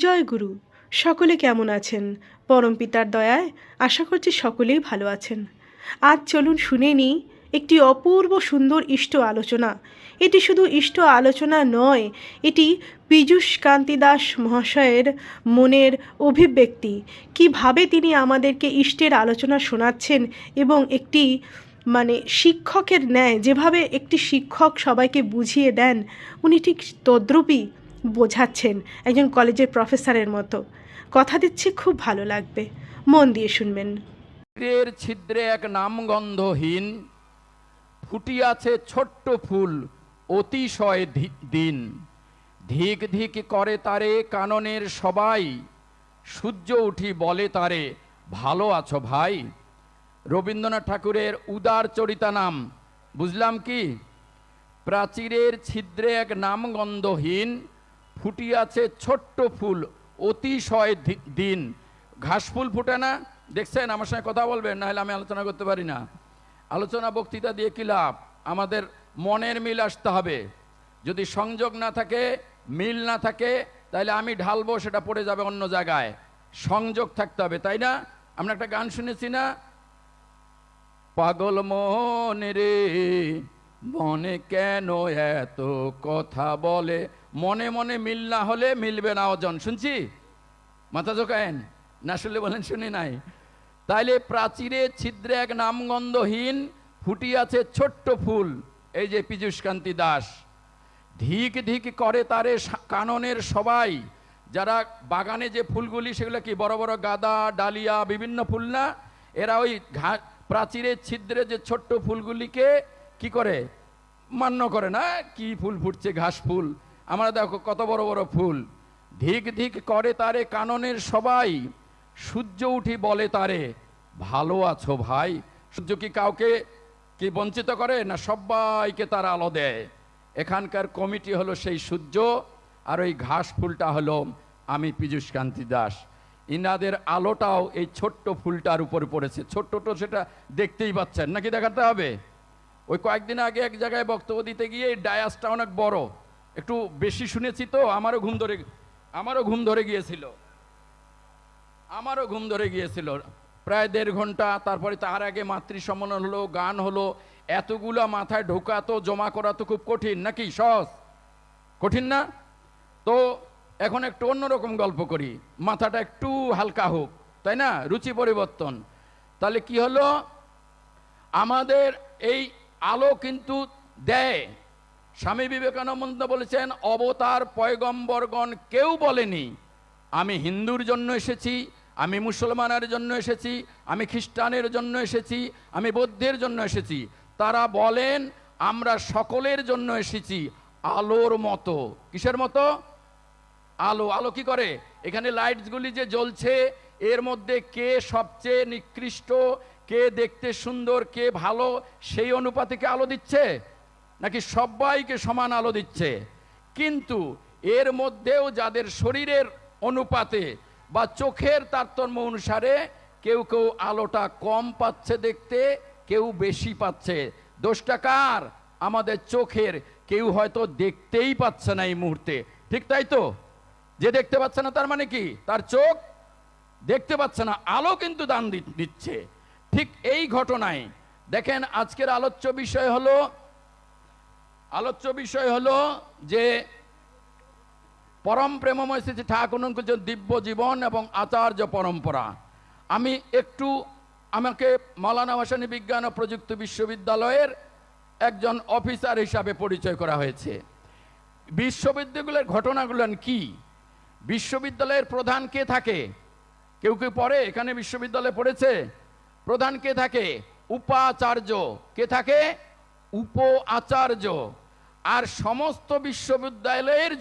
জয় গুরু। সকলে কেমন আছেন? পরমপিতার দয়ায় আশা করছি সকলেই ভালো আছেন। আজ চলুন শুনে নিই একটি অপূর্ব সুন্দর ইষ্ট আলোচনা। এটি শুধু ইষ্ট আলোচনা নয়, এটি পীযূষ কান্তি দাস মহাশয়ের মনের অভিব্যক্তি। কিভাবে তিনি আমাদেরকে ইষ্টের আলোচনা শোনাচ্ছেন এবং একটি শিক্ষকের ন্যায় যেভাবে একটি শিক্ষক সবাইকে বুঝিয়ে দেন, উনি ঠিক তদ্রূপই বোঝাচ্ছেন একজন কলেজের প্রফেসরের মতো। কথা দিচ্ছি খুব ভালো লাগবে, মন দিয়ে শুনবেন। তীরের ছিদ্রে এক নামগন্ধহীন ফুটিয়াছে ছোট্ট ফুল অতিশয় দিন। ধিক ধিক করে তারে কাননের সবাই, সূর্য উঠি বলে তারে ভালো আছো ভাই। রবীন্দ্রনাথ ঠাকুরের উদার চরিতা নাম। বুঝলাম কি? প্রাচীরের ছিদ্রে এক নামগন্ধহীন ফুটিয়াছে ছোট্ট ফুল অতিশয় দিন। ঘাস ফুল ফুটে না? দেখছেন? আমার সঙ্গে কথা বলবেন, না হলে আমি আলোচনা করতে পারি না। আলোচনা বক্তৃতা দিয়ে কি লাভ? আমাদের মনের মিল আসতে হবে। যদি সংযোগ না থাকে, মিল না থাকে, তাহলে আমি ঢালবো, সেটা পড়ে যাবে অন্য জায়গায়। সংযোগ থাকতে হবে, তাই না? আমরা একটা গান শুনেছি না, পাগল মন রে মনে কেন এত কথা বলে। মনে মনে মিল না হলে মিলবে না ওজন। শুনছি? মাথা ঝোঁকায়েন না, শুনলে বলেন শুনি নাই। তাইলে প্রাচীরে ছিদ্রে এক নামগন্ধহীন ফুটিয়াছে ছোট্ট ফুল, এই যে পীযূষ কান্তি দাস। ধিক ধিক করে তারে কাননের সবাই। যারা বাগানে যে ফুলগুলি, সেগুলো কি বড় বড় গাঁদা, ডালিয়া, বিভিন্ন ফুল না? এরা ওই প্রাচীরের ছিদ্রে যে ছোট্ট ফুলগুলিকে কি করে? মান্য করে না। কি ফুল ফুটছে? ঘাস ফুল। আমরা দেখো কত বড় বড় ফুল। ধিক ধিক করে তারে কাননের সবাই, সূর্য উঠি বলে তারে ভালো আছো ভাই। সূর্য কি কাউকে কি বঞ্চিত করে? না, সবাইকে তার আলো দেয়। এখানকার কমিটি হলো সেই সূর্য, আর ওই ঘাস ফুলটা হলো আমি পীযূষ কান্তি দাস। ইনাদের আলোটাও এই ছোট্ট ফুলটার উপরে পড়েছে। ছোট্ট সেটা দেখতেই পাচ্ছেন নাকি? দেখাতে হবে। ওই কয়েকদিন আগে এক জায়গায় বক্তব্য দিতে গিয়ে এই ডায়াসটা অনেক বড়, একটু বেশি শুনেছি তো আমারও ঘুম ধরে গিয়েছিল প্রায় 1.5 ঘন্টা। তারপরে তার আগে মাতৃ সম্মেলন হলো, গান হলো। এতগুলা মাথায় ঢোকা তো, জমা করা তো খুব কঠিন, নাকি সহজ? কঠিন না? তো এখন একটু অন্যরকম গল্প করি, মাথাটা একটু হালকা হোক, তাই না? রুচি পরিবর্তন। তাহলে কি হলো? আমাদের এই আলো কিন্তু দেয়। স্বামী বিবেকানন্দ বলেছেন, অবতার পয়গম্বরগণ কেউ বলেনি আমি হিন্দুর জন্য এসেছি, আমি মুসলমানের জন্য এসেছি, আমি খ্রিস্টানের জন্য এসেছি, আমি বৌদ্ধের জন্য এসেছি। তারা বলেন আমরা সকলের জন্য এসেছি আলোর মতো। কিসের মতো? আলো। আলো কি করে? এখানে লাইটসগুলি যে জ্বলছে, এর মধ্যে কে সবচেয়ে নিকৃষ্ট, কে দেখতে সুন্দর, কে ভালো, সেই অনুপাতে কে আলো দিচ্ছে? নাকি সবাইকে সমান আলো দিচ্ছে? কিন্তু এর মধ্যেও যাদের শরীরের অনুপাতে বা চোখের তারতম্য অনুসারে কেউ কেউ আলোটা কম পাচ্ছে দেখতে, কেউ বেশি পাচ্ছে। দোষটা কার? আমাদের চোখের। কেউ হয়তো দেখতেই পাচ্ছে না এই মুহূর্তে, ঠিক তাই তো? যে দেখতে পাচ্ছে না তার মানে কি? তার চোখ দেখতে পাচ্ছে না, আলো কিন্তু দান দিচ্ছে। ঠিক এই ঘটনায় দেখেন, আজকের আলোচ্য বিষয় হলো যে পরম প্রেমময় শ্রী ঠাকুরের দিব্য জীবন এবং আচার্য পরম্পরা। আমাকে মাওলানা ভাসানী বিজ্ঞান ও প্রযুক্তি বিশ্ববিদ্যালয়ের একজন অফিসার হিসাবে পরিচয় করা হয়েছে। বিশ্ববিদ্যালয়ের ঘটনাগুলো কি? বিশ্ববিদ্যালয়ের প্রধান কে থাকে? কেউ কেউ পড়ে এখানে? বিশ্ববিদ্যালয়ে পড়েছে? প্রধান কে থাকে? উপাচার্য। কে থাকে? উপ আচার্য। আর সমস্ত বিশ্ববিদ্যালয়ের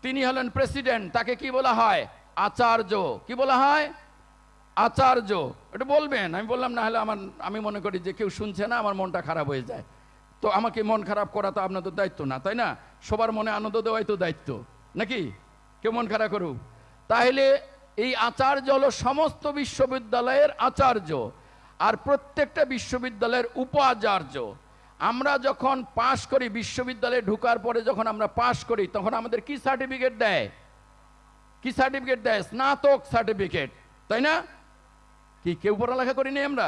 তিনি হলেন প্রেসিডেন্ট, তাকে কি বলা হয়? আচার্য। কি বলা হয়? আচার্য। এটা বলবেন, আমি বললাম না হলে আমি মনে করি যে কেউ শুনছে না, আমার মনটা খারাপ হয়ে যায়। তো আমাকে মন খারাপ করা তো আপনাদের দায়িত্ব না, তাই না? সবার মনে আনন্দ দেওয়াই তো দায়িত্ব, নাকি? কেউ মন খারাপ করুক। তাহলে এই আচার্য হলো সমস্ত বিশ্ববিদ্যালয়ের আচার্য, আর প্রত্যেকটা বিশ্ববিদ্যালয়ের উপাচার্য। আমরা যখন পাশ করি, বিশ্ববিদ্যালয়ে ঢোকার পরে যখন আমরা পাশ করি, তখন আমাদের কি সার্টিফিকেট দেয়? কি কি সার্টিফিকেট দেয়? স্নাতক সার্টিফিকেট, তাই না? কি কেউ পড়ালেখা করিনি আমরা?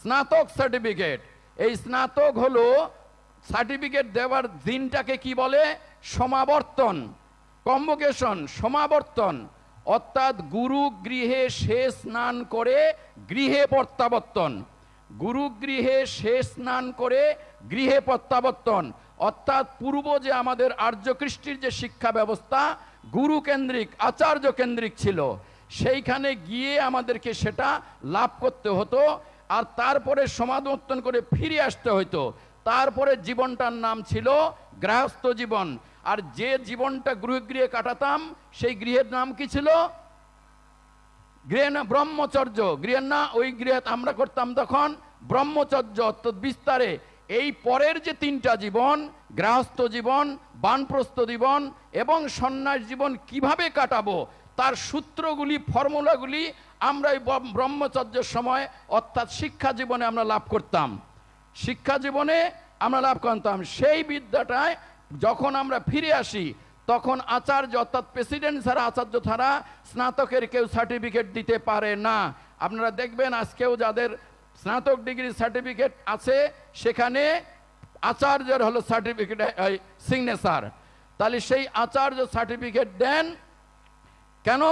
স্নাতক সার্টিফিকেট। এই স্নাতক হলো সার্টিফিকেট দেওয়ার দিনটাকে কি বলে? সমাবর্তন, কনভোকেশন, সমাবর্তন। অর্থাৎ গুরু গৃহে শেষ স্নান করে গৃহে প্রত্যাবর্তন, গুরু গৃহে শেষ স্নান করে গৃহে প্রত্যাবর্তন। অর্থাৎ পূর্ব যে আমাদের আর্য কৃষ্টির যে শিক্ষা ব্যবস্থা গুরু কেন্দ্রিক, আচার্য কেন্দ্রিক ছিল, সেইখানে গিয়ে আমাদেরকে সেটা লাভ করতে হতো, আর তারপরে সমাবর্তন করে ফিরে আসতে হতো। তারপরে জীবনটার নাম ছিল গৃহস্থ জীবন। আর যে জীবনটা গৃহে কাটাতাম সেই গৃহের নাম কি ছিল? গৃহে না ব্রহ্মচর্য, গৃহের না, ওই গৃহে আমরা করতাম তখন ব্রহ্মচর্য, অর্থাৎ বিস্তারে। এই পরের যে তিনটা জীবন, গৃহস্থ জীবন, বানপ্রস্থ জীবন এবং সন্ন্যাস জীবন কিভাবে কাটাবো তার সূত্রগুলি, ফর্মুলাগুলি আমরা এই ব্রহ্মচর্যের সময় অর্থাৎ শিক্ষা জীবনে আমরা লাভ করতাম। শিক্ষা জীবনে আমরা লাভ করতাম। সেই বিদ্যাটায় যখন আমরা ফিরে আসি তখন আচার্য অর্থাৎ প্রেসিডেন্ট ছাড়া, আচার্য ছাড়া স্নাতকের কেউ সার্টিফিকেট দিতে পারে না। আপনারা দেখবেন আজকেও যাদের স্নাতক ডিগ্রি সার্টিফিকেট আছে সেখানে আচার্যের হলো সার্টিফিকেট সিগনেচার। তাহলে সেই আচার্য সার্টিফিকেট দেন কেন?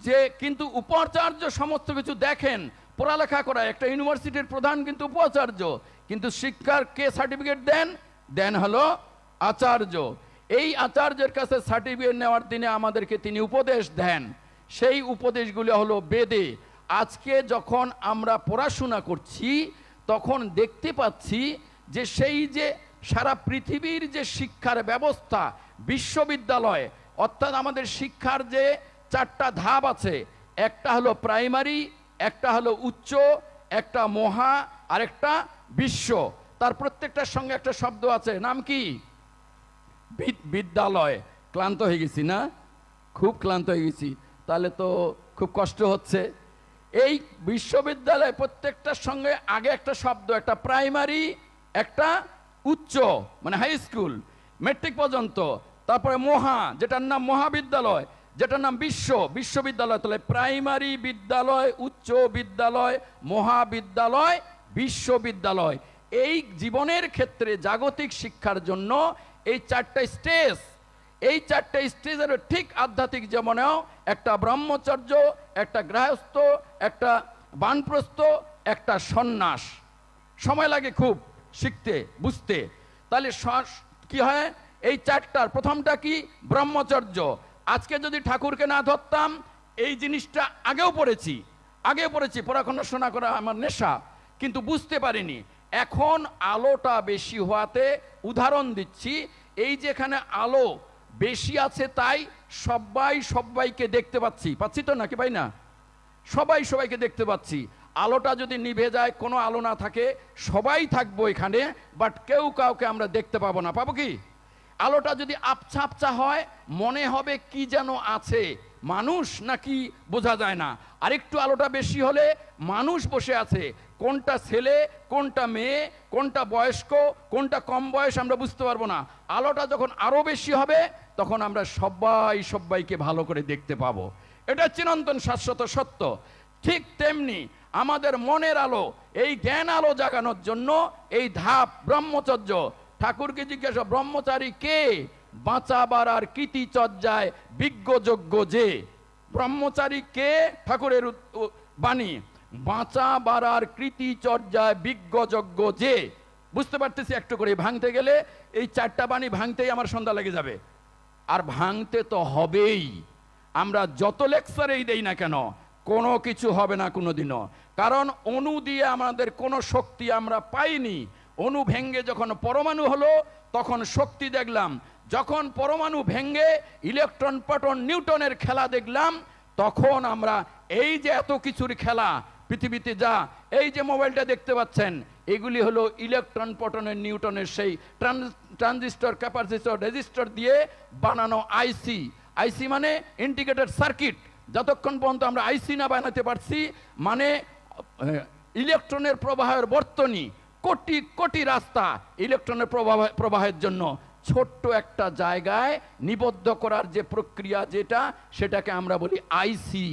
যে কিন্তু উপাচার্য সমস্ত কিছু দেখেন, পড়ালেখা করা একটা ইউনিভার্সিটির প্রধান কিন্তু উপাচার্য, কিন্তু শিক্ষার কে সার্টিফিকেট দেন? দেন হলো আচার্য। এই আচার্যের কাছে সার্টিফিকেট নেওয়ার দিনে আমাদেরকে তিনি উপদেশ দেন, সেই উপদেশগুলো হলো বেদে। আজকে যখন আমরা পড়াশোনা করছি তখন দেখতে পাচ্ছি যে সেই যে সারা পৃথিবীর যে শিক্ষার ব্যবস্থা, বিশ্ববিদ্যালয় অর্থাৎ আমাদের শিক্ষার যে চারটা ধাপ আছে, একটা হলো প্রাইমারি, একটা হলো উচ্চ, একটা মহা, আর একটা বিশ্ব। তার প্রত্যেকটার সঙ্গে একটা শব্দ আছে, নাম কি? বিদ্যালয়। ক্লান্ত হয়ে গেছি না? খুব ক্লান্ত হয়ে গেছি, তাহলে তো খুব কষ্ট হচ্ছে। এই বিশ্ববিদ্যালয় প্রত্যেকটার সঙ্গে আগে একটা শব্দ, একটা প্রাইমারি, একটা উচ্চ মানে হাই স্কুল মেট্রিক পর্যন্ত, তারপরে মহা যেটার নাম মহাবিদ্যালয়, যেটার নাম বিশ্ববিদ্যালয়। তাহলে প্রাইমারি বিদ্যালয়, উচ্চ বিদ্যালয়, মহাবিদ্যালয়, বিশ্ববিদ্যালয়। এই জীবনের ক্ষেত্রে জাগতিক শিক্ষার জন্য এই চারটা স্টেজ, এই চারটা স্টেজের ঠিক আধ্যাত্মিক জীবনেও একটা ব্রহ্মচর্য, একটা গৃহস্থ, একটা বানপ্রস্থ, একটা সন্ন্যাস। সময় লাগে খুব শিখতে, বুঝতে। তাহলে কি হয়? এই চারটার প্রথমটা কি? ব্রহ্মচর্য। আজকে যদি ঠাকুরকে না ধরতাম, এই জিনিসটা আগেও পড়েছি, পড়াশোনা করা আমার নেশা, কিন্তু বুঝতে পারিনি। এখন আলোটা বেশি হওয়াতে উদাহরণ দিচ্ছি, এই যেখানে আলো বেশি আছে তাই সবাইকে দেখতে পাচ্ছি তো নাকি ভাই না? সবাইকে দেখতে পাচ্ছি। আলোটা যদি নিভে যায়, কোনো আলো না থাকে, সবাই থাকবো এখানে, বাট কেউ কাউকে আমরা দেখতে পাবো না। পাবো কি? আলোটা যদি আবছা হয় মনে হবে কি যেন আছে, মানুষ নাকি বোঝা যায় না। আরেকটু আলোটা বেশি হলে মানুষ বসে আছে, কোনটা ছেলে, কোনটা মেয়ে, কোনটা বয়স্ক, কোনটা কম বয়স আমরা বুঝতে পারবো না। আলোটা যখন আরো বেশি হবে তখন আমরা সবাইকে ভালো করে দেখতে পাবো। এটা চিরন্তন শাশ্বত সত্য। ঠিক তেমনি আমাদের মনের আলো, এই জ্ঞান আলো জাগানোর জন্য এই ধাপ ব্রহ্মচর্য। ঠাকুরকে জিজ্ঞাসা, ব্রহ্মচারী কে? বাঁচাবার আর কৃতিচর্যায় বিজ্ঞযোগ্য যে। ব্রহ্মচারী কে? ঠাকুরের বাণী, বাঁচাবার আর কৃতিচর্যায় বিজ্ঞযোগ্য যে। বুঝতে পারতেছি একটু করে ভাঙতে গেলে এই চারটা বাণী ভাঙতেই আমার সন্ধ্যা লেগে যাবে, আর ভাঙতে তো হবেই। আমরা যত লেকচারেই দেই না কেন কোনো কিছু হবে না কোনোদিনও, কারণ অণু দিয়ে আমাদের কোনো শক্তি আমরা পাইনি। অণু ভেঙ্গে যখন পরমাণু হলো তখন শক্তি দেখলাম, যখন পরমাণু ভেঙ্গে ইলেকট্রন, প্রোটন, নিউটনের খেলা দেখলাম, তখন আমরা এই যে এত কিছুর খেলা পৃথিবীতে, যা এই যে মোবাইলটা দেখতে পাচ্ছেন, এগুলি হলো ইলেকট্রন, প্রোটনের, নিউটনের সেই ট্রানজিস্টর, ক্যাপাসিটর, রেজিস্টর দিয়ে বানানো আইসি। আইসি মানে ইন্টিগ্রেটেড সার্কিট। যতক্ষণ পর্যন্ত আমরা আইসি না বানাতে পারছি, মানে ইলেকট্রনের প্রবাহের বর্তনী, কোটি কোটি রাস্তা ইলেকট্রনের প্রবাহের জন্য, ছোট্ট একটা জায়গায় নিবদ্ধ করার যে প্রক্রিয়া, সেটাকে আমরা বলি আইসি,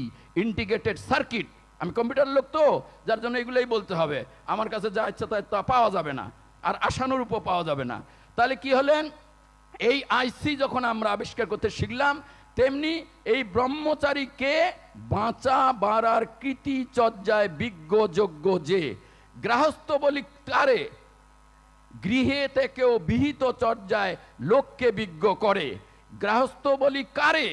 ইন্টিগ্রেটেড সার্কিট। আমি কম্পিউটার লোক তো, যার জন্য এগুলোই বলতে হবে। আমার কাছে যা ইচ্ছা তা পাওয়া যাবে না, আর আশানুরূপও পাওয়া যাবে না। তাহলে কি হলেন, এই আইসি যখন আমরা আবিষ্কার করতে শিখলাম, তেমনি এই ব্রহ্মচারীকে বাঁচা বাড়ার কৃতি চর্যায় বিজ্ঞ যোগ্য যে গৃহস্থ বলি কারে, গৃহে থেকেও বিহিত চর্যায় লোককে বিজ্ঞ করে। গৃহস্থ বলি কারে,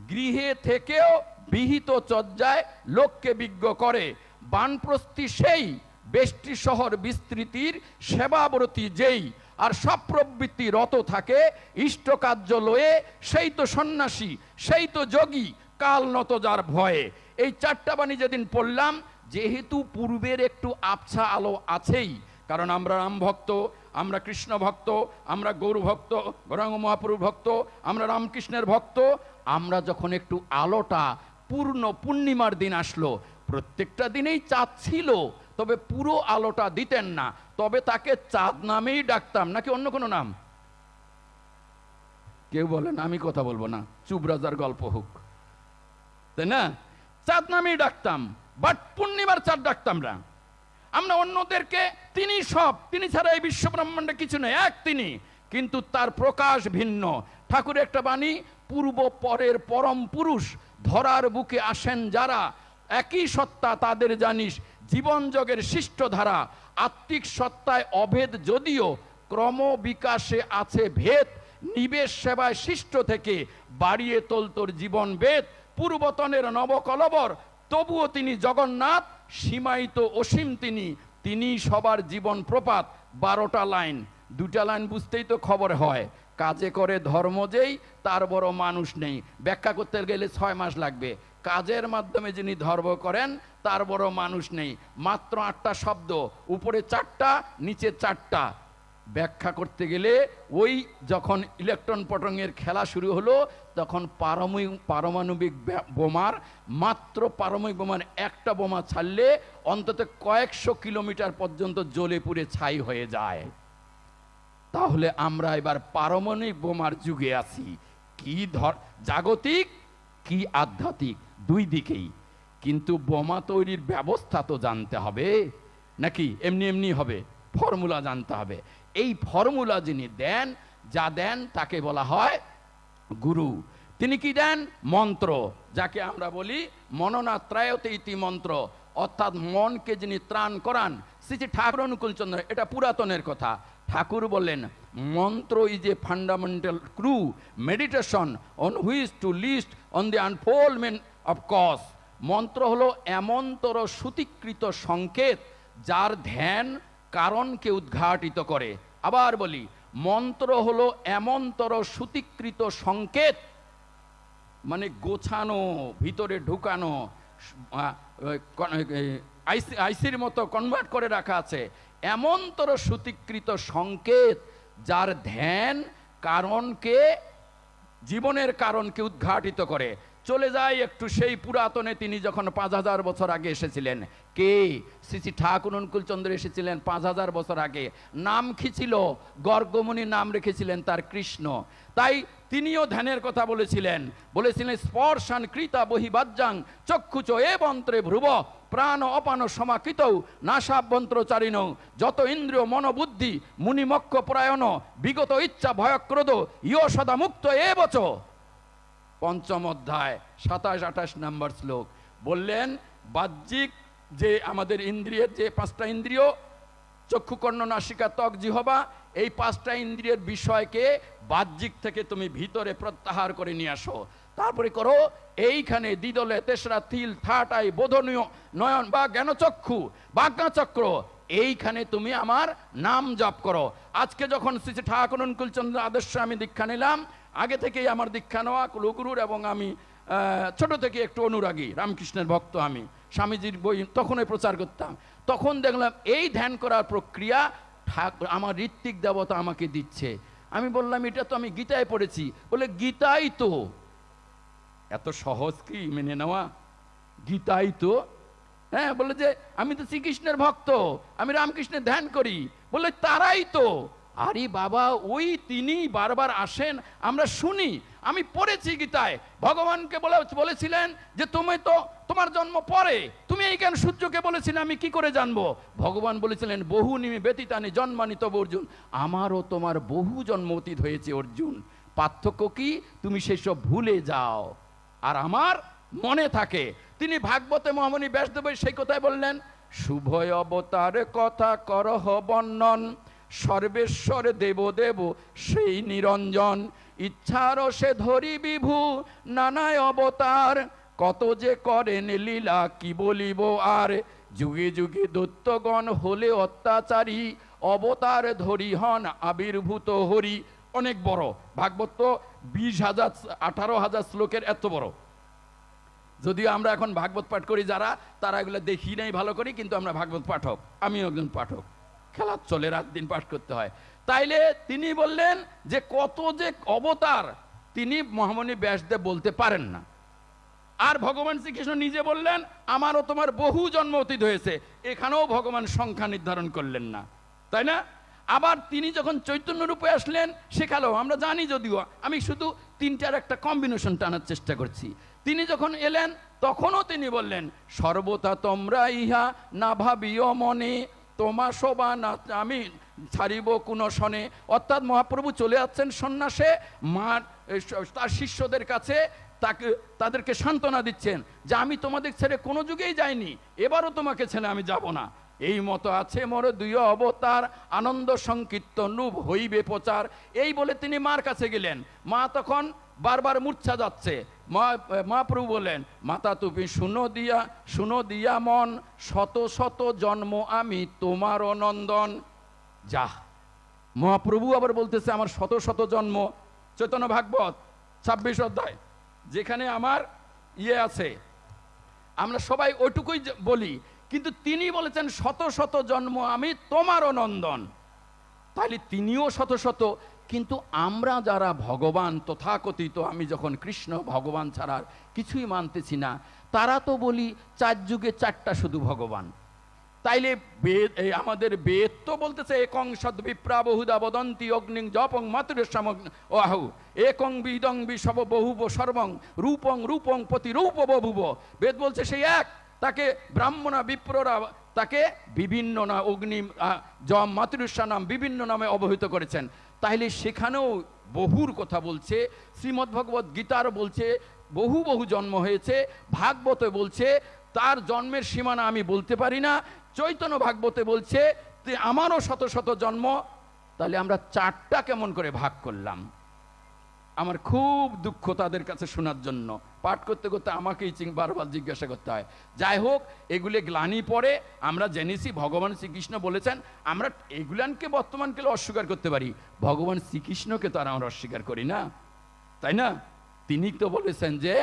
গৃহে থেকেও বিহিত চর্যায় লোককে বিজ্ঞ করে। বানপ্রস্থি সেই, বেষ্টি শহর বিস্তৃতির সেবাব্রতী যেই, আর সব প্রবৃত্তি রত থাকে ইষ্টকার্য লয়ে, সেই তো সন্ন্যাসী, সেই তো যোগী, কাল নত যার ভয়ে। এই চারটা বাণী যেদিন পড়লাম, যেহেতু পূর্বের একটু আবছা আলো আছেই, কারণ আমরা রাম ভক্ত, আমরা কৃষ্ণ ভক্ত, আমরা গৌর ভক্ত, গৌরাঙ্গ মহাপ্রভু ভক্ত, আমরা রামকৃষ্ণের ভক্ত। আমরা যখন একটু আলোটা পূর্ণ পূর্ণিমার দিন আসলো, প্রত্যেকটা দিনেই চাঁদ ছিল, তবে পুরো আলোটা দিতেন না, তবে তাকে চাঁদ নামেই ডাকতাম, নাকি অন্য কোনো নাম? কেউ বলেন আমি কথা বলবো না, চুপ রাজার গল্প হোক, তাই না? চাঁদ নামেই ডাকতাম, বাট পূর্ণিমার চাঁদ ডাকতাম না। আমরা অন্যদেরকে তিনি সব, তিনি ছাড়া এই বিশ্ব ব্রহ্মাণ্ডে কিছু নেই, এক তিনি, কিন্তু তার প্রকাশ ভিন্ন। ঠাকুরের একটা বাণী, পূর্ব পরের পরম পুরুষ ধরার বুকে আসেন যারা, একই সত্তা তাদের জানিস জীবন জগের সৃষ্ট ধারা। আত্মিক সত্তায় অভেদ যদিও ক্রম বিকাশে আছে ভেদ, নিবেশ সেবায় সৃষ্ট থেকে বাড়িয়ে তোল তোর জীবন বেদ। পূর্বতনের নবকলবর তবুও তিনি জগন্নাথ, সীমায়িত অসীম তিনি, তিনি সবার জীবন প্রপাত। 12টা লাইন, 2টা লাইন বুঝতেই তো খবর হয়। কাজে করে ধর্ম যেই, তার বড় মানুষ নেই। ব্যাখ্যা করতে গেলে 6 মাস লাগবে। কাজের মাধ্যমে যিনি ধর্ম করেন, তার বড় মানুষ নেই। মাত্র 8টা শব্দ, উপরে 4টা, নিচে 4টা। ব্যাখ্যা করতে গেলে ওই যখন ইলেকট্রন পটঙ্গের খেলা শুরু হলো, তখন পারমাণবিক বোমার, মাত্র পারমাণবিক বোমার একটা বোমা ছাড়লে অন্তত কয়েকশো কিলোমিটার পর্যন্ত জ্বলে পুড়ে ছাই হয়ে যায়। তাহলে আমরা এবার পারমাণবিক বোমার যুগে আছি। কি জাগতিক কি আধ্যাত্মিক, দুই দিকেই। কিন্তু বোমা তৈরির ব্যবস্থা তো জানতে হবে, নাকি এমনি এমনি হবে? ফর্মুলা জানতে হবে। এই ফর্মুলা যিনি দেন, যা দেন, তাকে বলা হয় গুরু। তিনি কি দেন? মন্ত্র, যাকে আমরা বলি মননাত্রায়তে ইতি মন্ত্র, অর্থাৎ মনকে যিনি ত্রাণ করান। শ্রী ঠাকুর অনুকূলচন্দ্র, এটা পুরাতনের কথা। ঠাকুর বললেন, mantra is a fundamental crew meditation on which to list on the unfoldment of cause. মন্ত্র হলো এমনতর সুতিকৃত সংকেত, যার ধ্যান কারণকে উদ্ঘাটিত করে। আবার বলি, মন্ত্র হলো এমনতর সুতিকৃত সংকেত, মানে গোছানো, ভিতরে ঢুকানো, আইসির মতো কনভার্ট করে রাখা আছে। এমনতর সুতিকৃত সংকেত, যার ধ্যান কারণকে, জীবনের কারণকে উদ্ঘাটিত করে। চলে যায় একটু সেই পুরাতনে, তিনি যখন 5000 বছর আগে এসেছিলেন। কে? শ্রী শ্রী ঠাকুর অনুকূলচন্দ্র এসেছিলেন 5000 বছর আগে। নাম কি ছিল? গর্গমুনি নাম রেখেছিলেন তার কৃষ্ণ। তাই তিনিও ধ্যানের কথা বলেছিলেন। স্পর্শান কৃতা বহিবাজ্যাং চক্ষুচ এ মন্ত্রে ভ্রুব, প্রাণ অপান সমাকৃত নাসাভ্যন্তরচারিণ, যত ইন্দ্রিয় মনোবুদ্ধি মুনিমক্ষ পরায়ণ, বিগত ইচ্ছা ভয়ক্রোধ ইয় সদা মুক্ত এ বচ। 5ম অধ্যায় 27-28 নম্বর শ্লোক। বললেন, বাহ্যিক যে আমাদের ইন্দ্রিয়ের যে 5টা ইন্দ্রিয়, চক্ষু কর্ণ নাসিকা ত্বক জিহ্বা, এই 5টা ইন্দ্রিয়ের বিষয়কে বাহ্যিক থেকে তুমি ভিতরে প্রত্যাহার করে নিয়ে আসো। তারপরে করো এইখানে দ্বিদলে তেসরা তিল থাটাই বোধনীয় নয়ন বা জ্ঞানচক্ষু বাজ্ঞাচক্র, এইখানে তুমি আমার নাম জপ করো। আজকে যখন শ্রী শ্রী ঠাকুর অনুকূলচন্দ্র আদর্শে আমি দীক্ষা নিলাম, আগে থেকেই আমার দীক্ষা নেওয়া কুলগুরুর, এবং আমি ছোট থেকে একটু অনুরাগী, রামকৃষ্ণের ভক্ত। আমি স্বামীজির বই তখনই প্রচার করতাম। তখন দেখলাম এই ধ্যান করার প্রক্রিয়া আমার ঋত্বিক দেবতা আমাকে দিচ্ছে। আমি বললাম, এটা তো আমি গীতায় পড়েছি। বলে, গীতাই তো। এত সহজ কি মেনে নেওয়া? গীতাই তো। হ্যাঁ, বলে যে আমি তো শ্রীকৃষ্ণের ভক্ত, আমি রামকৃষ্ণের ধ্যান করি। বলে, তারাই তো। আরে বাবা, ওই তিনি বারবার আসেন, আমরা শুনি, আমি পড়েছি গীতায়, ভগবানকে বলেছিলেন যে তুমি তো, তোমার জন্ম পরে, তুমি এই জ্ঞান সূর্যকে বলেছিলে আমি কি করে জানবো? ভগবান বলেছিলেন বহু নিমি ব্যতীতানি জন্মানি তব অর্জুন, আমারও তোমার বহু জন্ম অতীত হয়েছে অর্জুন, পার্থক্য কি তুমি সেসব ভুলে যাও আর আমার মনে থাকে। তিনি ভাগবতে মহামণি ব্যাসদেবের সেই কথাই বললেন, শুভয় অবতার কথা করহ বর্ণন, সর্বেশ্বর দেব দেব সেই নিরঞ্জন, ইচ্ছার সে ধরি বিভু নানায় অবতার, কত যে করেন লীলা কি বলিব আর, যুগে যুগে দৈত্যগণ হলে অত্যাচারী, অবতার ধরি হন আবির্ভূত হরি। অনেক বড় ভাগবত, 20,000 18,000 শ্লোকের এত বড়। যদিও আমরা এখন ভাগবত পাঠ করি যারা, তারা এগুলো দেখি নাই ভালো করি, কিন্তু আমরা ভাগবত পাঠক, আমিও একজন পাঠক, খেলা চলে, রাত দিন পাঠ করতে হয়। তাইলে তিনি বললেন যে কত যে অবতার তিনি মহামণি ব্যাসদেব বলতে পারেন না। আর ভগবান শ্রীকৃষ্ণ নিজে বললেন আমারও তোমার বহু জন্ম অতীত হয়েছে, এখানেও ভগবান সংখ্যা নির্ধারণ করলেন না, তাই না? আবার তিনি যখন চৈতন্য রূপে আসলেন সেখানেও আমরা জানি, যদিও আমি শুধু তিনটার একটা কম্বিনেশন টানার চেষ্টা করছি। তিনি যখন এলেন তখনও তিনি বললেন সর্বদা তোমরা ইহা না ভাবিও মনে, তোমা শোভা না আমি ছাড়িব কোন শনে। অর্থাৎ মহাপ্রভু চলে যাচ্ছেন সন্ন্যাসে, মা তার শিষ্যদের কাছে তাদেরকে সান্ত্বনা দিচ্ছেন যে আমি তোমাদের ছেড়ে কোনো যুগেই যাইনি, এবারও তোমাকে ছেড়ে আমি যাব না। এই মতো আছে মোর দুই অবতার, আনন্দ সংকীর্তন রূপ হইবে প্রচার। এই বলে তিনি মার কাছে গেলেন। মা তখন বারবার মূর্ছা যাচ্ছে। মহাপ্রভু বলেন মাতা তুমি শুনো দিয়া মন, শত শত জন্ম আমি তোমার নন্দন। যা, মহাপ্রভু আবার বলতেছে আমার শত শত জন্ম। চৈতন্য ভাগবত 26 অধ্যায়, যেখানে আমার আছে, আমরা সবাই ওইটুকুই বলি, কিন্তু তিনি বলেছেন শত শত জন্ম আমি তোমারও নন্দন। তাহলে তিনিও শত শত, কিন্তু আমরা যারা ভগবান তথাকথিত, আমি যখন কৃষ্ণ ভগবান ছাড়ার কিছুই মানতেছি না, তারা তো বলি 4 যুগে 4টা শুধু ভগবান। তাইলে বেদ, আমাদের বেদ তো বলতেছে একং সদ্বিপ্রা বহুদা বদন্তি অগ্নিং জপং মাতুরের আহু, একং বিদং বিশব বহুব সর্বং রূপং রূপং প্রতিরূপ বহুব। বেদ বলছে সেই এক, তাকে ব্রাহ্মণা বিপ্ররা তাকে বিভিন্ন না অগ্নি জম মাতৃষ্যা নাম বিভিন্ন নামে অবহিত করেছেন। তাইলে সেখানেও বহুর কথা বলছে, শ্রীমদ্ ভগবত গীতার বলছে বহু বহু জন্ম হয়েছে, ভাগবতে বলছে তার জন্মের সীমানা আমি বলতে পারি না, চৈতন্য ভাগবতে বলছে আমারও শত শত জন্ম। তাহলে আমরা 4টা কেমন করে ভাগ করলাম? আমার খুব দুঃখ তাদের কাছে শোনার জন্য, পাঠ করতে করতে আমাকেই বারবার জিজ্ঞাসা করতে হয়। যাই হোক, এগুলো গ্লানি পরে আমরা জেনেছি ভগবান শ্রীকৃষ্ণ বলেছেন, আমরা এগুলানকে বর্তমানকে অস্বীকার করতে পারি, ভগবান শ্রীকৃষ্ণকে তো আর আমরা অস্বীকার করি না, তাই না? তিনি তো বলেছেন যে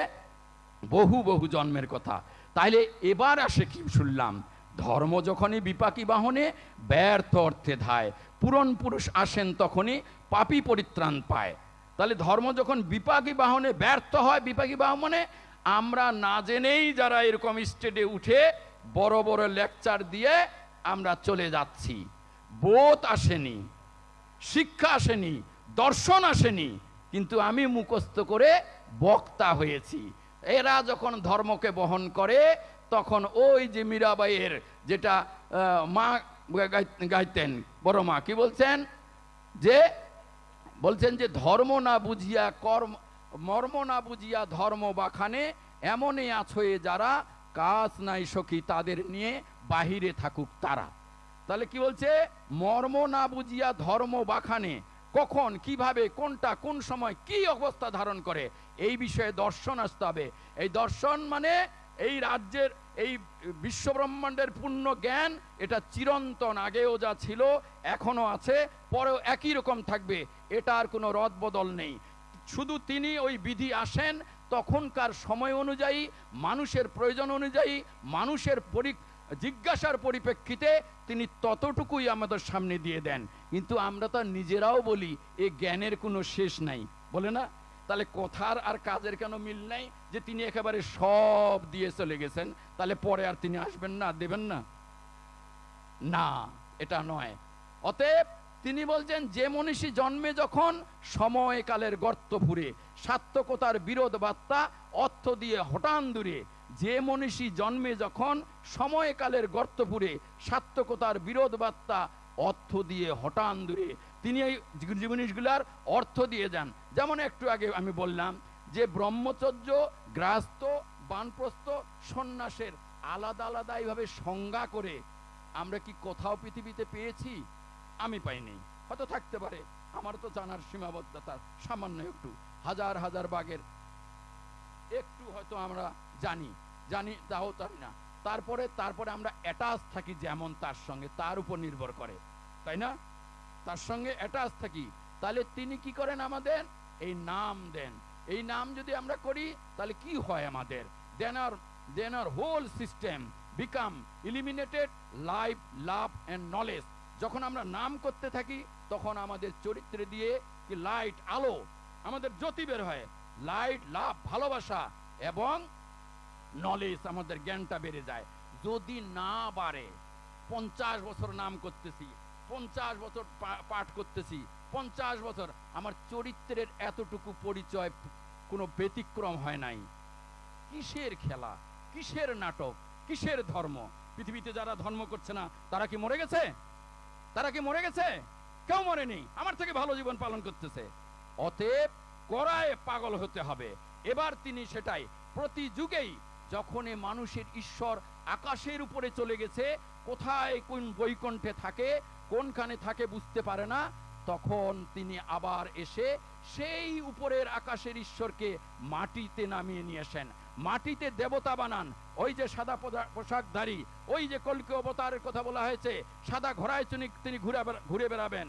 বহু বহু জন্মের কথা। তাইলে এবার আসে কি শুনলাম, ধর্ম যখনই বিপাকী বাহনে ব্যর্থ অর্থে ধায়, পুরন পুরুষ আসেন তখনই পাপী পরিত্রাণ পায়। তাহলে ধর্ম যখন বিপাকী বাহনে ব্যর্থ হয়, বিপাকী বাহনে আমরা না জেনেই যারা এরকম স্টেজে উঠে বড় বড় লেকচার দিয়ে আমরা চলে যাচ্ছি, বোধ আসেনি, শিক্ষা আসেনি, দর্শন আসেনি, কিন্তু আমি মুখস্থ করে বক্তা হয়েছি। এরা যখন ধর্মকে বহন করে তখন ওই যে মীরাবাইয়ের যেটা মা গাইতেন, বড় মা কি বলছেন যে ধর্ম না বুঝিয়া কর্ম, মর্ম না বুঝিয়া ধর্ম বাখানে, এমনই আছয়ে যারা কাজ নাই সখী তাদের নিয়ে বাহিরে থাকুক তারা। তাহলে কি বলছে, মর্ম না বুঝিয়া ধর্ম বাখানে, কখন কিভাবে কোনটা কোন সময় কি অবস্থা ধারণ করে এই বিষয়ে দর্শন আসতে হবে। এই দর্শন মানে এই রাজ্যের এই বিশ্বব্রহ্মাণ্ডের পূর্ণ জ্ঞান, এটা চিরন্তন, আগেও যা ছিল এখনো আছে, পরেও একই রকম থাকবে, এটার কোনো রদ বদল নেই। শুধু তিনি ওই বিধি আসেন তখনকার সময় অনুযায়ী, মানুষের প্রয়োজন অনুযায়ী, মানুষের জিজ্ঞাসার পরিপ্রেক্ষিতে তিনি ততটুকুই আমাদের সামনে দিয়ে দেন। কিন্তু আমরা তো নিজেরাও বলি এ জ্ঞানের কোনো শেষ নাই, বলে না? তাহলে কথার আর কাজের কেন মিল নাই যে তিনি একেবারে সব দিয়ে চলে গেছেন, তাহলে পরে আর তিনি আসবেন না, দেবেন না? না, এটা নয়। অতএব তিনি বলছেন, যে মনীষী জন্মে যখন সময়কালের গর্ত ফুরে, সার্থকতার বিরোধ বার্তা অর্থ দিয়ে হঠাৎ দূরে। যে মনীষী জন্মে যখন সময়কালের গর্ত ফুরে, সার্থকতার বিরোধ বার্তা অর্থ দিয়ে হঠাৎ দূরে। তিনি এই জিনিসগুলার অর্থ দিয়ে যান। যেমন একটু আগে আমি বললাম যে ব্রহ্মচর্য, গৃহস্থ, বানপ্রস্থ, সন্ন্যাসের আলাদা আলাদা এইভাবে সংজ্ঞা করে আমরা কি কোথাও পৃথিবীতে পেয়েছি? আমি পাইনি, হয়তো থাকতে পারে, আমার তো জানার সীমাবদ্ধতা সামান্য একটু, হাজার হাজার বাগের একটু হয়তো আমরা জানি তাও তাই না। তারপরে আমরা অ্যাটাচ থাকি যেমন তার সঙ্গে, তার উপর নির্ভর করে, তাই না? তার সঙ্গে অ্যাটাচ থাকি। তাহলে তিনি কি করেন? আমাদের এই নাম দেন। এই নাম যদি আমরা করি তাহলে কি হয় আমাদের? Then our whole system become eliminated life, love and knowledge. যখন আমরা নাম করতে থাকি তখন আমাদের চরিত্রে দিয়ে কি লাইট, আলো, আমাদের জ্যোতি বের হয়। লাইট, লাভ, ভালোবাসা এবং নলেজ, আমাদের জ্ঞানটা বেড়ে যায়। যদি না বাড়ে, 50 বছর নাম করতেছি, 50 বছর পাঠ করতেছি, 50 বছর আমার চরিত্রের এতটুকু পরিচয় কোনো ব্যতিক্রম হয় নাই, কিসের খেলা, কিসের নাটক, কিসের ধর্ম? পৃথিবীতে যারা ধর্ম করছে না তারা কি মরে গেছে? তারা কি মরে গেছে? কেউ মরেনি, আমার থেকে ভালো জীবন পালন করতেছে। অতএব করায় পাগল হতে হবে। এবার তিনি সেটাই প্রতি যুগেই, যখন মানুষের ঈশ্বর আকাশের উপরে চলে গেছে, কোথায় কোন বৈকুণ্ঠে থাকে, কোনখানে থাকে বুঝতে পারে না, তখন তিনি আবার এসে সেই উপরের আকাশের ঈশ্বরকে মাটিতে নামিয়ে নিয়ে আসেন, মাটিতে দেবতা বানান। ওই যে সাদা পোশাকধারী, ওই যে কল্কি অবতারের কথা বলা হয়েছে, সাদা ঘোড়ায় তিনি ঘুরে বেড়াবেন,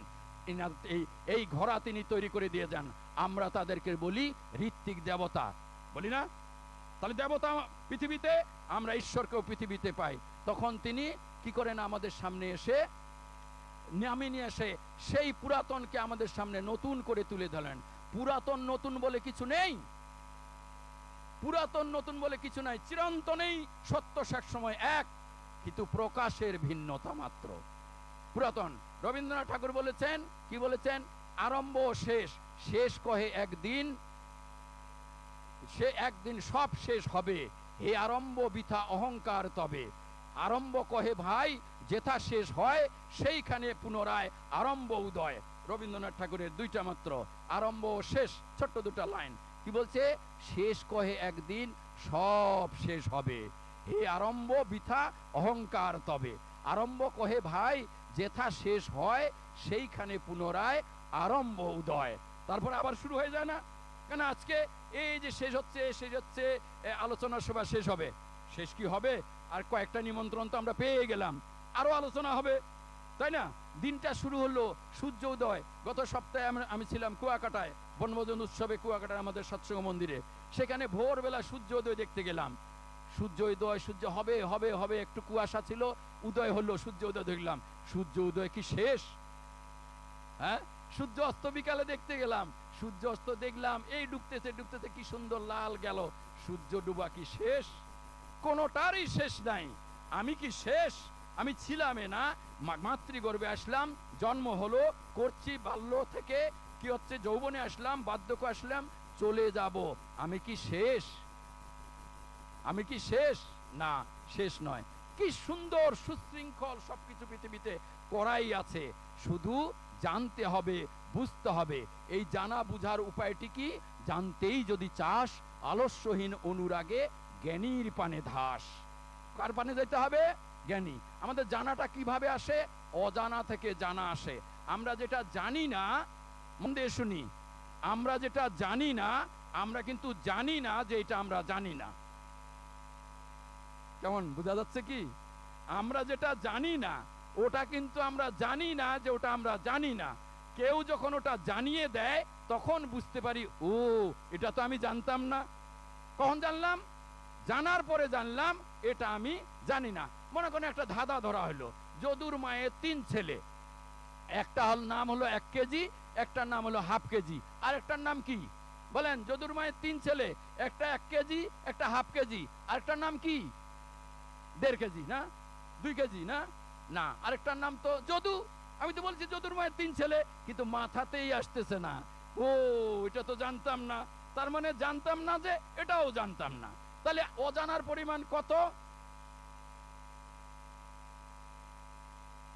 এই ঘোড়া তিনি তৈরি করে দিয়ে যান। আমরা তাদেরকে বলি ঋত্বিক দেবতা, বলি না? তাহলে দেবতা পৃথিবীতে, আমরা ঈশ্বরকেও পৃথিবীতে পাই। তখন তিনি কি করেন? আমাদের সামনে এসে নামিয়ে নিয়ে এসে সেই পুরাতনকে আমাদের সামনে নতুন করে তুলে ধরেন। পুরাতন নতুন বলে কিছু নেই, পুরাতন নতুন বলে কিছু নাই, চিরন্তনেই সত্য এক সময় এক, কিন্তু প্রকাশের ভিন্নতা মাত্র। পুরাতন, রবীন্দ্রনাথ ঠাকুর বলেছেন, কি বলেছেন? আরম্ভ শেষ, শেষ কহে একদিন, সে একদিন সব শেষ হবে, হে আরম্ভ বৃথা অহংকার তবে। আরম্ভ কহে ভাই, যেথা শেষ হয় সেইখানে পুনরায় আরম্ভ উদয়। রবীন্দ্রনাথ ঠাকুরের দুইটা মাত্র, আরম্ভ ও শেষ, ছোট্ট দুটা লাইন। কি বলছে? শেষ কহে একদিন সব শেষ হবে, হে আরম্ভ বৃথা অহংকার তবে। আরম্ভ কহে ভাই, যেথা শেষ হয় সেইখানে পুনরায় আরম্ভ উদয়। তারপর আবার শুরু হয়ে যায় না? কেন আজকে এই যে শেষ হচ্ছে আলোচনা সভা শেষ হবে, শেষ কি হবে? আর কয়েকটা নিমন্ত্রণ তো আমরা পেয়ে গেলাম, আরো আলোচনা হবে, তাই না? দিনটা শুরু হলো সূর্য উদয়। গত সপ্তাহে আমি ছিলাম কুয়াকাটায়, বনভোজন উৎসবে, কুয়াকাটায় আমাদের সৎসঙ্গ মন্দিরে। সেখানে ভোরবেলা সূর্য উদয় দেখতে গেলাম। সূর্য উদয়, সূর্য হবে হবে হবে, একটু কুয়াশা ছিল, উদয় হলো, সূর্য উদয় দেখলাম। সূর্য উদয় কি শেষ? হ্যাঁ, সূর্য অস্ত বিকালে দেখতে গেলাম, সূর্য অস্ত দেখলাম, এই ডুবতেছে ডুবতেছে, কি সুন্দর লাল গেল। সূর্য ডুবা কি শেষ? কোনোটারই শেষ নাই। আমি কি শেষ? আমি ছিলামে না, মাতৃগর্ভে আসলাম, জন্ম হলো, করছি বাল্য থেকে, কি হচ্ছে যৌবনে আসলাম, বার্ধক্য আসলাম, চলে যাব। আমি কি শেষ? আমি কি শেষ? না, শেষ নয়। কি সুন্দর সুশৃঙ্খল সবকিছু পৃথিবীতে করাই আছে, শুধু জানতে হবে, বুঝতে হবে। এই জানা বুঝার উপায়টি কি? জানতেই যদি চাস, আলস্যহীন অনুরাগে জ্ঞানীর পানে ধাস। কার পানে যেতে হবে? জ্ঞানী। আমাদের জানাটা কিভাবে আসে? অজানা থেকে জানা আসে। আমরা যেটা জানি না, মন দিয়ে শুনি, আমরা যেটা জানি না, আমরা কিন্তু জানি না যে এটা আমরা জানি না। কেমন বোঝা যাচ্ছে কি? আমরা যেটা জানি না, ওটা কিন্তু আমরা জানি না যে ওটা আমরা জানি না। কেউ যখন ওটা জানিয়ে দেয় তখন বুঝতে পারি, ও এটা তো আমি জানতাম না। কখন জানলাম? জানার পরে জানলাম এটা আমি জানি না। মনে করেন একটা ধাঁধা ধরা হলো, যদুর মায়ের 3 ছেলে, একটা নাম হলো 1 কেজি, একটার নাম হলো হাফ কেজি, আর একটার নাম কি বলেন? যদুর মায়ের 3 ছেলে, একটা 1 কেজি, একটা হাফ কেজি, আরেকটার নাম কি? 1.5 কেজি না, 2 কেজি না, না, আরেকটার নাম তো যদু। আমি তো বলছি যদুর মায়ের 3 ছেলে, কিন্তু মাথাতেই আসতেছে না। ও এটা তো জানতাম না, তার মানে জানতাম না যে এটাও জানতাম না। তাহলে অজানার পরিমাণ কত?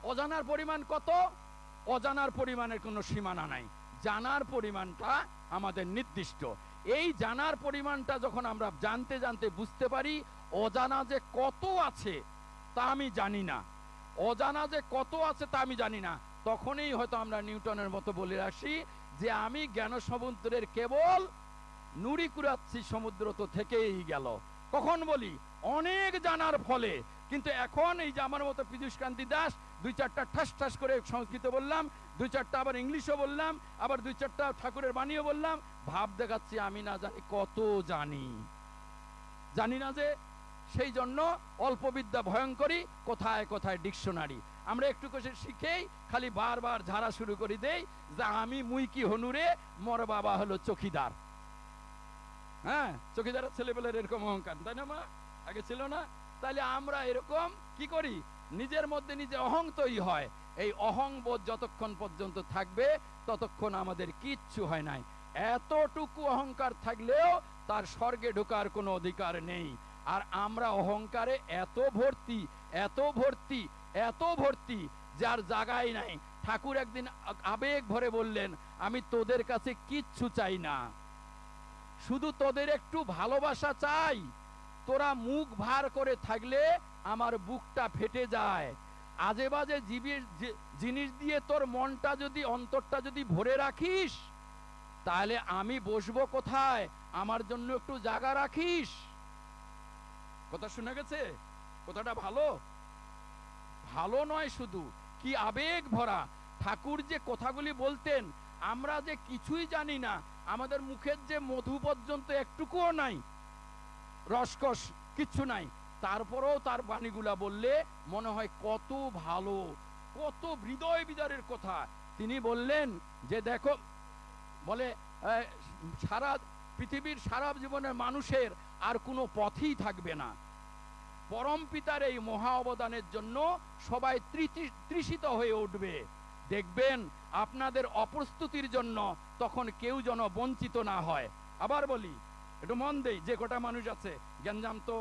অজানার পরিমাণ কত? অজানার পরিমাণের কোনো সীমানা নাই, জানার পরিমাণটা আমাদের নির্দিষ্ট। এই জানার পরিমাণটা যখন আমরা জানতে জানতে বুঝতে পারি অজানা যে কত আছে তা আমি জানি না, অজানা যে কত আছে তা আমি জানি না, তখনই হয়তো আমরা নিউটনের মতো বলে আসি যে আমি জ্ঞান সমুদ্রের কেবল নুড়ি কুড়াচ্ছি, সমুদ্র তো থেকেই গেল। কখন বলি? অনেক জানার ফলে। কিন্তু এখন এই যে আমার মতো পীযূষ কান্তি দাস 2-4টা ঠাস ঠাস করে সংস্কৃত বললাম, 2-4টা আবার ইংলিশও বললাম, আবার 2-4টা ঠাকুরের বাণীও বললাম, ভাব দেখাচ্ছি আমি না জানি কত জানি। জানি না যে, সেই জন্য অল্প বিদ্যা ভয়ঙ্করী, কোথায় কোথায় ডিকশনারি। আমরা একটু করে শিখেই খালি বারবার ঝাড়া শুরু করে দেই যে আমি মুই কি হনুরে, মোর বাবা হলো চকিদার। হ্যাঁ, চকিদারের ছেলেবেলের এরকম অহংকার, তাই না মা? আগে ছিল না? তাহলে আমরা এরকম কি করি? নিজের মধ্যে নিজে অহং তৈরি হয়। এই অহংবোধ যতক্ষণ পর্যন্ত থাকবে ততক্ষণ আমাদের কিচ্ছু হয় নাই। এতটুকু অহংকার থাকলেও তার স্বর্গে ঢোকার কোনো অধিকার নেই। আর আমরা অহংকারে এত ভর্তি, এত ভর্তি, এত ভর্তি, যার জায়গায় নাই। ঠাকুর একদিন আবেগ ভরে বললেন, আমি তোদের কাছে কিচ্ছু চাই না, শুধু তোদের একটু ভালোবাসা চাই। তোরা মুখ ভার করে থাকলে আমার বুকটা ফেটে যায়। আজে বাজে জিনিস দিয়ে তোর মনটা যদি, অন্তরটা যদি ভরে রাখিস, তাহলে আমি বসবো কোথায়? আমার জন্য একটু জায়গা রাখিস। কথা শুনে গেছে? কথাটা ভালো? ভালো নয় শুধু, কি আবেগ ভরা। ঠাকুর যে কথাগুলি বলতেন, আমরা যে কিছুই জানি না, আমাদের মুখের যে মধু পর্যন্ত একটুকুও নাই, রসকস কিচ্ছু নাই, তারপরেও তার বাণীগুলা বললে মনে হয় কত ভালো, কত হৃদয় বিদারের কথা। তিনি বললেন যে দেখো, বলে সারা পৃথিবীর সারা জীবনের মানুষের আর কোনো পথই থাকবে না। পরম পিতার এই মহা অবদানের জন্য সবাই তৃষিত হয়ে উঠবে। দেখবেন আপনাদের অপ্রস্তুতির জন্য তখন কেউ যেন বঞ্চিত না হয়। আবার বলি, একটু মন দেই, যে কটা মানুষ আছে, গ্যাঞ্জাম তো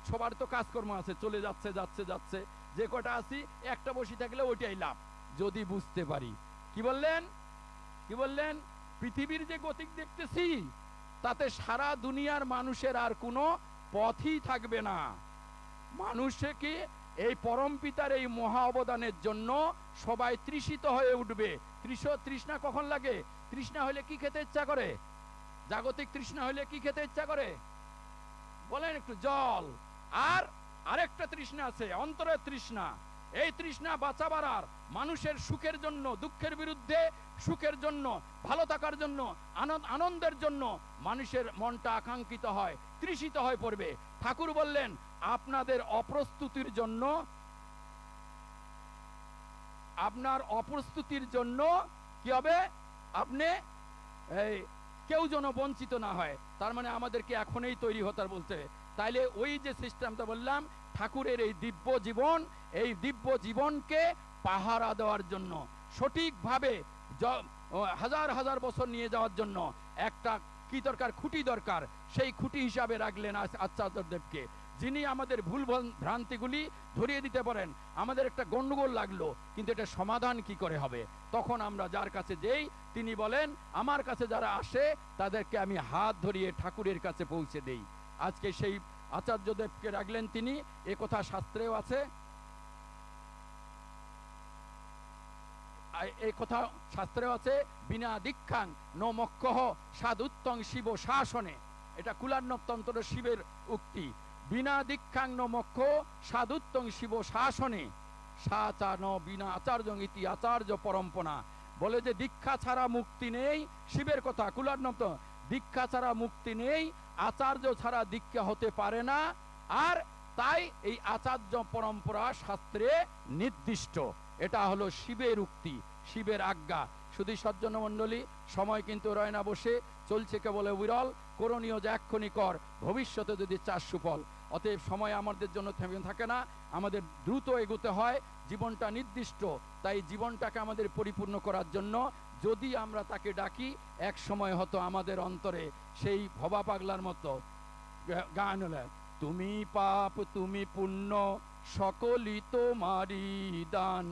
সবার তো কাজকর্ম আছে, চলে যাচ্ছে যাচ্ছে যাচ্ছে, যে কটা আছি একটা বসে থাকলে ওইটাই লাভ, যদি বুঝতে পারি। কি বললেন? কি বললেন? পৃথিবীর যে গতিক দেখতেছি তাতে সারা দুনিয়ার মানুষের আর কোনো পথই থাকবে না। মানুষকে এই পরম পিতার এই মহা অবদানের জন্য সবাই তৃষিত হয়ে উঠবে। তৃষ্ণা কখন লাগে? তৃষ্ণা হলে কি খেতে ইচ্ছা করে? জাগতিক তৃষ্ণা হলে কি খেতে ইচ্ছা করে বলেন একটু? জল। আর আরেকটা তৃষ্ণা আছে, অন্তরের তৃষ্ণা। এই তৃষ্ণা বাঁচাবার, আর মানুষের সুখের জন্য, দুঃখের বিরুদ্ধে সুখের জন্য, ভালো থাকার জন্য, আনন্দের জন্য মানুষের মনটা আকাঙ্ক্ষিত হয়, তৃষিত হয়ে পড়বে। ঠাকুর বললেন আপনাদের অপ্রস্তুতির জন্য, আপনার অপ্রস্তুতির জন্য কি হবে? আপনি এই কেউ যেন বঞ্চিত না হয়। তার মানে আমাদেরকে এখনই তৈরি হতে বলতে। তাইলে ওই যে সিস্টেমটা বললাম, ঠাকুরের এই দিব্য জীবন, এই দিব্য জীবনকে পাহারা দেওয়ার জন্য, সঠিকভাবে হাজার হাজার বছর নিয়ে যাওয়ার জন্য একটা কি দরকার? খুঁটি দরকার। সেই খুঁটি হিসাবে রাখলেন আচার্যদেবকে, যিনি আমাদের ভুল ভ্রান্তিগুলি ধরিয়ে দিতে পারেন। আমাদের একটা গন্ডগোল লাগলো, কিন্তু এটা সমাধান কি করে হবে? তখন আমরা যার কাছে যেই, তিনি বলেন আমার কাছে যারা আসে তাদেরকে আমি হাত ধরিয়ে ঠাকুরের কাছে পৌঁছে দেই। আজকে সেই আচার্যদেবকে রাখলেন তিনি। এ কথা শাস্ত্রেও আছে, এই কথা শাস্ত্রেও আছে, বিনা দীক্ষাং ন মক্ষঃ সাদুত্তং শিব শাসনে। এটা কুলার্ণব তন্ত্রের শিবের উক্তি। বিনা দীক্ষাং ন মক্ষ সাদুত্তং শিব শাসনে সাচার বিনা আচার্যং ইতি আচার্য পরম্পরা। বলে যে দীক্ষা ছাড়া মুক্তি নেই, শিবের কথা, কুলার্ণব, দীক্ষা ছাড়া মুক্তি নেই, আচার্য ছাড়া দীক্ষা হতে পারে না। আর তাই এই আচার্য পরম্পরা শাস্ত্রে নির্দিষ্ট। এটা হলো শিবের উক্তি, শিবের আজ্ঞা। শুধু সজ্জন মণ্ডলী, সময় কিন্তু রয় না বসে, চলছে কেবল বিরল। করণীয় যা এক্ষুনি কর, ভবিষ্যতে যদি চাস সুফল। অতএব সময় আমাদের জন্য থেমে থাকে না, আমাদের দ্রুত এগোতে হয়। জীবনটা নির্দিষ্ট, তাই জীবনটাকে আমাদের পরিপূর্ণ করার জন্য যদি আমরা তাকে ডাকি, এক সময় হয়তো আমাদের অন্তরে সেই ভবা পাগলার মতো গান হলে, তুমি পাপ তুমি পুণ্য সকলই তোমারই দান,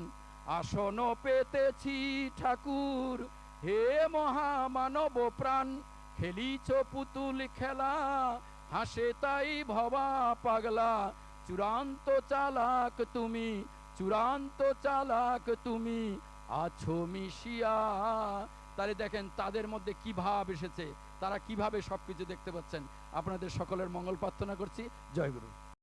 আসন পেতেছি ঠাকুর হে মহামানব প্রাণ, খেলিছ পুতুল খেলা হাসে তাই ভবা পাগলা, চূড়ান্ত চালাক তুমি, চূড়ান্ত চালাক তুমি আছো মিশিয়া। তাহলে দেখেন তাদের মধ্যে কি ভাব এসেছে, তারা কিভাবে সবকিছু দেখতে পাচ্ছেন। আপনাদের সকলের মঙ্গল প্রার্থনা করছি। জয় গুরু।